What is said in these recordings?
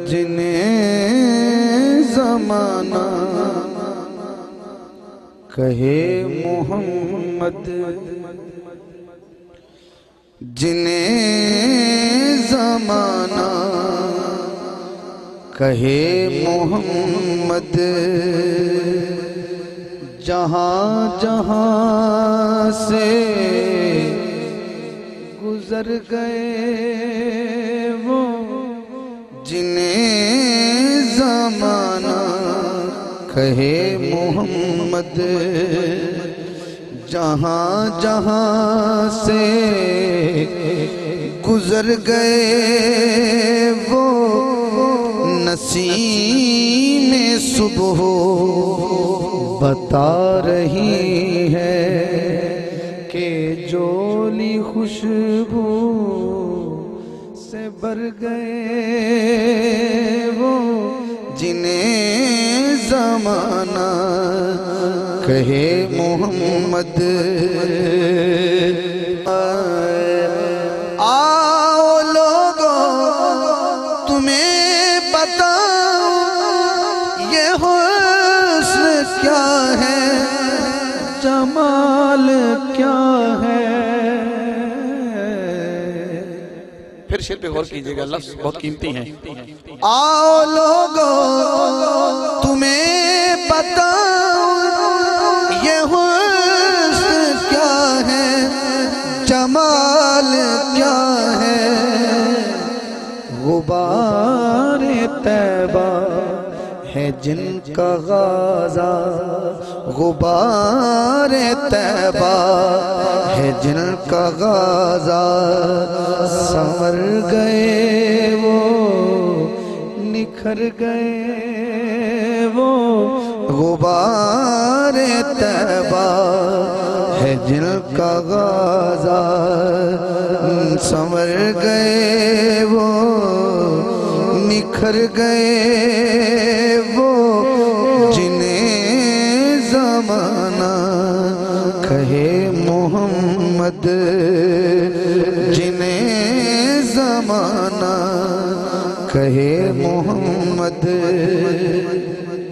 جنہیں زمانہ کہے محمد، جنہیں زمانہ کہے محمد، جہاں جہاں سے گزر گئے وہ، جنہیں زمانہ کہے محمد، جہاں جہاں سے گزر گئے وہ، نسیم صبح بتا رہی ہے کہ جولی خوشبو سے بھر گئے وہ، جنہیں زمانہ کہے محمد۔ آؤ لوگوں تمہیں بتاؤں یہ حسن کیا ہے، جمال کیا ہے۔ پھر شعر پہ غور کیجئے گا، لفظ بہت قیمتی ہیں۔ آؤ لوگوں تمہیں بتاؤں یہ حسن کیا ہے، جمال کیا ہے۔ غبار طیبہ ہے جن کا غازہ، غبار طیبہ ہے جن کا غازہ، سنور گئے وہ نکھر گئے وہ، غبار طیبہ ہے جن کا غازہ، سنور گئے وہ نکھر گئے وہ، جنہیں زمانہ کہے محمد، جنہیں زمانہ کہے محمد۔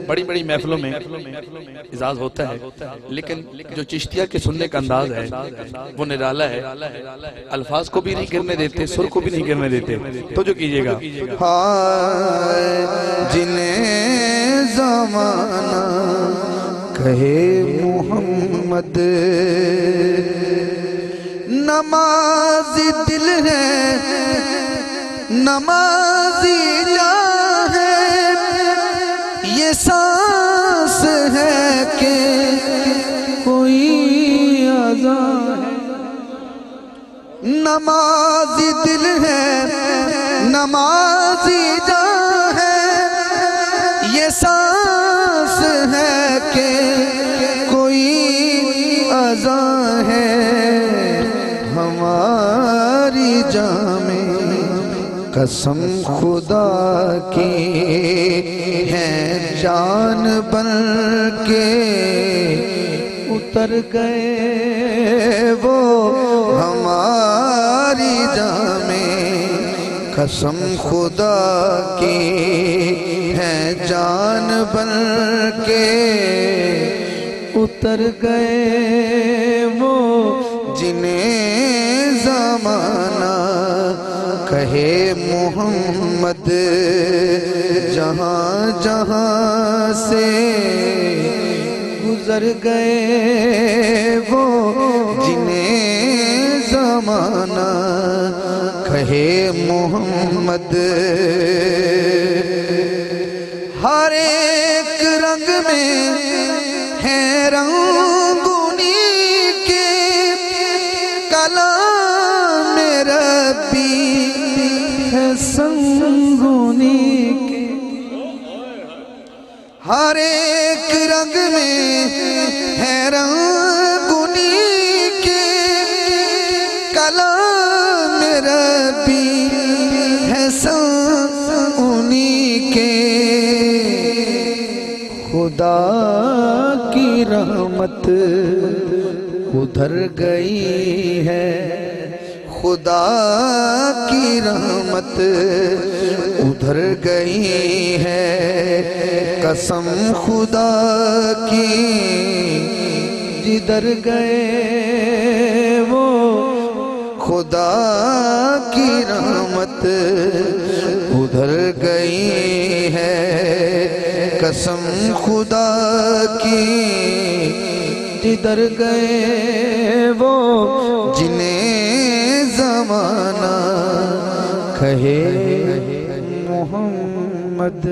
بڑی بڑی محفلوں میں اعزاز ہوتا ہے، لیکن جو چشتیہ کے سننے کا انداز ہے وہ نرالا ہے، الفاظ کو بھی نہیں گرنے دیتے، سر کو بھی نہیں گرنے دیتے۔ تو جو کیجئے گا، جنہیں زمانہ کہے محمد، نمازی دل ہے نمازی جاں ہے، یہ سانس ہے کہ کوئی اذان ہے۔ نمازی دل ہے نمازی جاں ہے، یہ سانس ہے کہ کوئی اذان ہے۔ ہماری جاں میں قسم خدا کی ہے جان بن کے اتر گئے وہ، ہماری جان میں قسم خدا کی ہے جان بن کے اتر گئے وہ، جنہیں زمانہ کہے محمد، جہاں جہاں سے گزر گئے وہ، جنہیں زمانہ کہے محمد۔ ہر ایک رنگ میں ہے رنگونی کے کلام ربی، ہے سنگونی کے۔ ہر ایک رنگ میں ہے رنگونی کے کلام ربی، ہے سنگونی کے۔ خدا کی رحمت ادھر گئی ہے خدا کی رحمت ادھر گئی ہے قسم خدا کی جدھر گئے وہ خدا کی رحمت ادھر گئی ہے قسم خدا کی جدھر گئے وہ جنہیں زمانہ کہے محمد